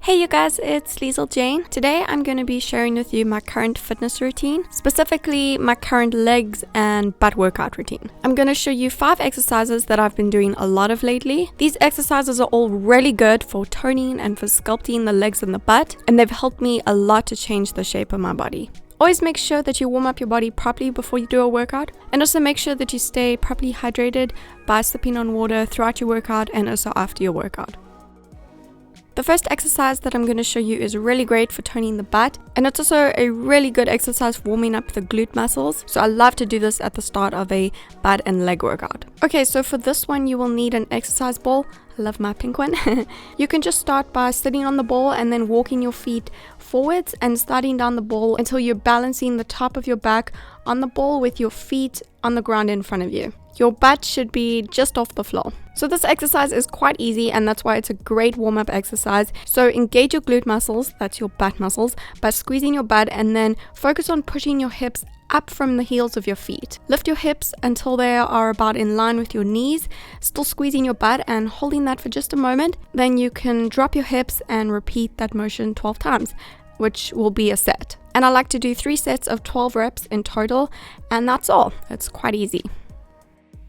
Hey you guys, it's Liezl Jayne. Today I'm going to be sharing with you my current fitness routine, specifically my current legs and butt workout routine. I'm going to show you 5 exercises that I've been doing a lot of lately. These exercises are all really good for toning and for sculpting the legs and the butt, and they've helped me a lot to change the shape of my body. Always make sure that you warm up your body properly before you do a workout, and also make sure that you stay properly hydrated by sipping on water throughout your workout and also after your workout. The first exercise that I'm going to show you is really great for toning the butt, and it's also a really good exercise for warming up the glute muscles. So I love to do this at the start of a butt and leg workout. Okay, so for this one you will need an exercise ball. I love my pink one. You can just start by sitting on the ball and then walking your feet forwards and sliding down the ball until you're balancing the top of your back on the ball with your feet on the ground in front of you. Your butt should be just off the floor. So this exercise is quite easy, and that's why it's a great warm-up exercise. So engage your glute muscles, that's your butt muscles, by squeezing your butt, and then focus on pushing your hips up from the heels of your feet. Lift your hips until they are about in line with your knees, still squeezing your butt and holding that for just a moment. Then you can drop your hips and repeat that motion 12 times, which will be a set. And I like to do 3 sets of 12 reps in total, and that's all. It's quite easy.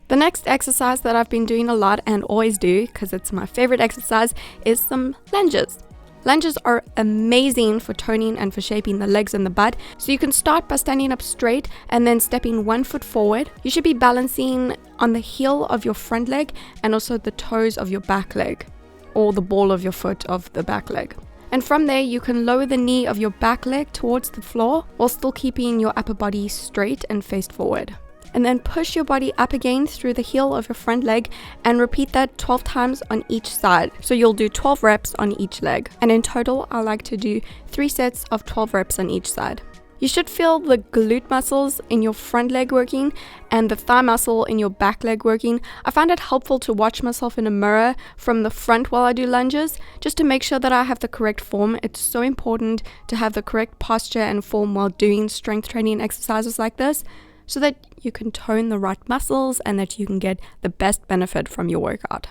The next exercise that I've been doing a lot and always do, because it's my favorite exercise, is some lunges. Lunges are amazing for toning and for shaping the legs and the butt. So you can start by standing up straight and then stepping 1 foot forward. You should be balancing on the heel of your front leg and also the toes of your back leg, or the ball of your foot of the back leg. And from there you can lower the knee of your back leg towards the floor while still keeping your upper body straight and faced forward. And then push your body up again through the heel of your front leg and repeat that 12 times on each side. So you'll do 12 reps on each leg. And in total, I like to do 3 sets of 12 reps on each side. You should feel the glute muscles in your front leg working and the thigh muscle in your back leg working. I find it helpful to watch myself in a mirror from the front while I do lunges, just to make sure that I have the correct form. It's so important to have the correct posture and form while doing strength training exercises like this, so that you can tone the right muscles and that you can get the best benefit from your workout.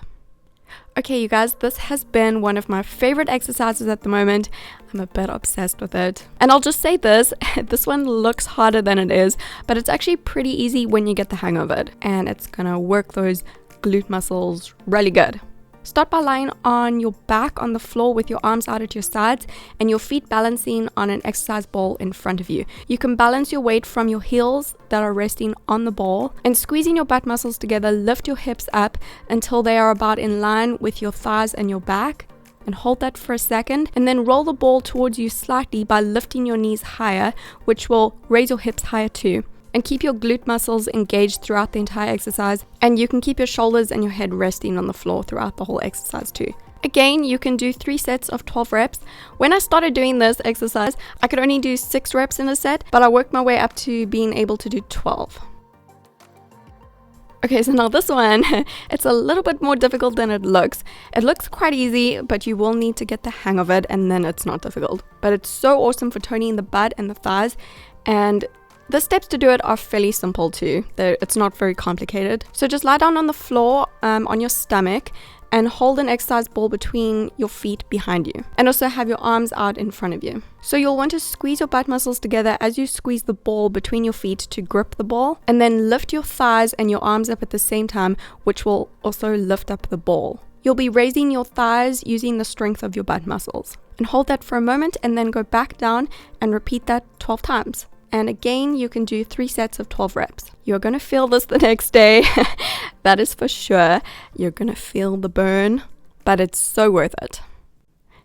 Okay, you guys, this has been one of my favorite exercises at the moment. I'm a bit obsessed with it. And I'll just say this, this one looks harder than it is, but it's actually pretty easy when you get the hang of it. And it's gonna work those glute muscles really good. Start by lying on your back on the floor with your arms out at your sides and your feet balancing on an exercise ball in front of you. You can balance your weight from your heels that are resting on the ball, and squeezing your butt muscles together, lift your hips up until they are about in line with your thighs and your back. And hold that for a second, and then roll the ball towards you slightly by lifting your knees higher, which will raise your hips higher too. And keep your glute muscles engaged throughout the entire exercise, and you can keep your shoulders and your head resting on the floor throughout the whole exercise too. Again, you can do 3 sets of 12 reps. When I started doing this exercise, I could only do 6 reps in a set, but I worked my way up to being able to do 12. Okay, so now this one, it's a little bit more difficult than it looks. It looks quite easy, but you will need to get the hang of it, and then it's not difficult. But it's so awesome for toning the butt and the thighs, and the steps to do it are fairly simple too. It's not very complicated. So just lie down on the floor on your stomach and hold an exercise ball between your feet behind you. And also have your arms out in front of you. So you'll want to squeeze your butt muscles together as you squeeze the ball between your feet to grip the ball. And then lift your thighs and your arms up at the same time, which will also lift up the ball. You'll be raising your thighs using the strength of your butt muscles. And hold that for a moment and then go back down and repeat that 12 times. And again, you can do 3 sets of 12 reps. You're going to feel this the next day. That is for sure. You're going to feel the burn, but it's so worth it.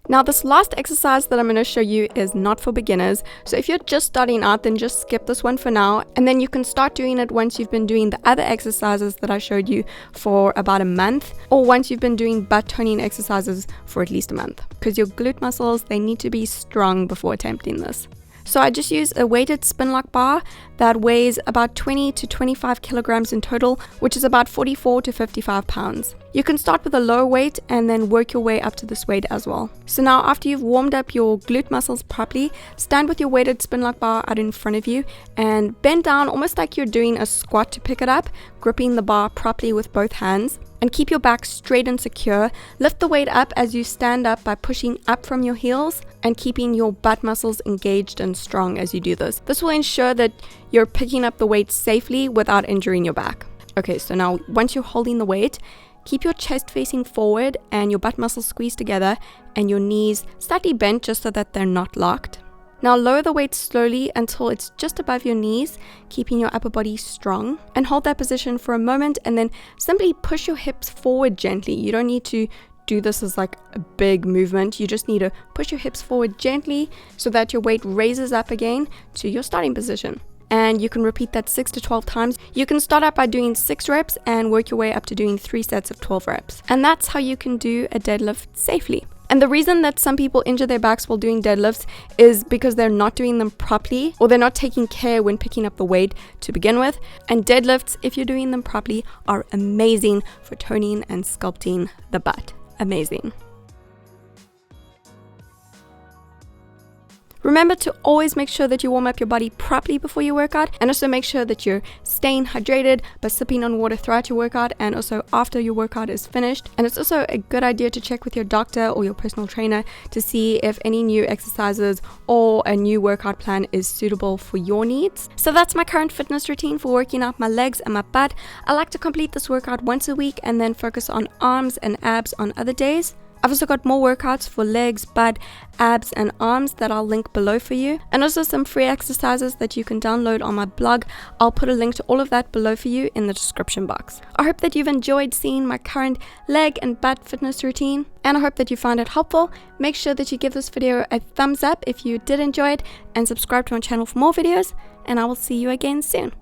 Now, this last exercise that I'm going to show you is not for beginners. So if you're just starting out, then just skip this one for now. And then you can start doing it once you've been doing the other exercises that I showed you for about a month, or once you've been doing butt toning exercises for at least a month. Because your glute muscles, they need to be strong before attempting this. So I just use a weighted spin lock bar that weighs about 20 to 25 kilograms in total, which is about 44 to 55 pounds. You can start with a lower weight and then work your way up to this weight as well. So now after you've warmed up your glute muscles properly, stand with your weighted spin lock bar out in front of you and bend down almost like you're doing a squat to pick it up, gripping the bar properly with both hands. And keep your back straight and secure. Lift the weight up as you stand up by pushing up from your heels and keeping your butt muscles engaged and strong as you do this. This will ensure that you're picking up the weight safely without injuring your back. Okay, so now once you're holding the weight, keep your chest facing forward and your butt muscles squeezed together and your knees slightly bent just so that they're not locked. Now lower the weight slowly until it's just above your knees, keeping your upper body strong. And hold that position for a moment and then simply push your hips forward gently. You don't need to do this as like a big movement. You just need to push your hips forward gently so that your weight raises up again to your starting position. And you can repeat that 6 to 12 times. You can start out by doing 6 reps and work your way up to doing 3 sets of 12 reps. And that's how you can do a deadlift safely. And the reason that some people injure their backs while doing deadlifts is because they're not doing them properly, or they're not taking care when picking up the weight to begin with. And deadlifts, if you're doing them properly, are amazing for toning and sculpting the butt. Amazing. Remember to always make sure that you warm up your body properly before your workout, and also make sure that you're staying hydrated by sipping on water throughout your workout and also after your workout is finished. And it's also a good idea to check with your doctor or your personal trainer to see if any new exercises or a new workout plan is suitable for your needs. So that's my current fitness routine for working out my legs and my butt. I like to complete this workout once a week and then focus on arms and abs on other days. I've also got more workouts for legs, butt, abs, and arms that I'll link below for you, and also some free exercises that you can download on my blog. I'll put a link to all of that below for you in the description box. I hope that you've enjoyed seeing my current leg and butt fitness routine, and I hope that you found it helpful. Make sure that you give this video a thumbs up if you did enjoy it, and subscribe to my channel for more videos, and I will see you again soon.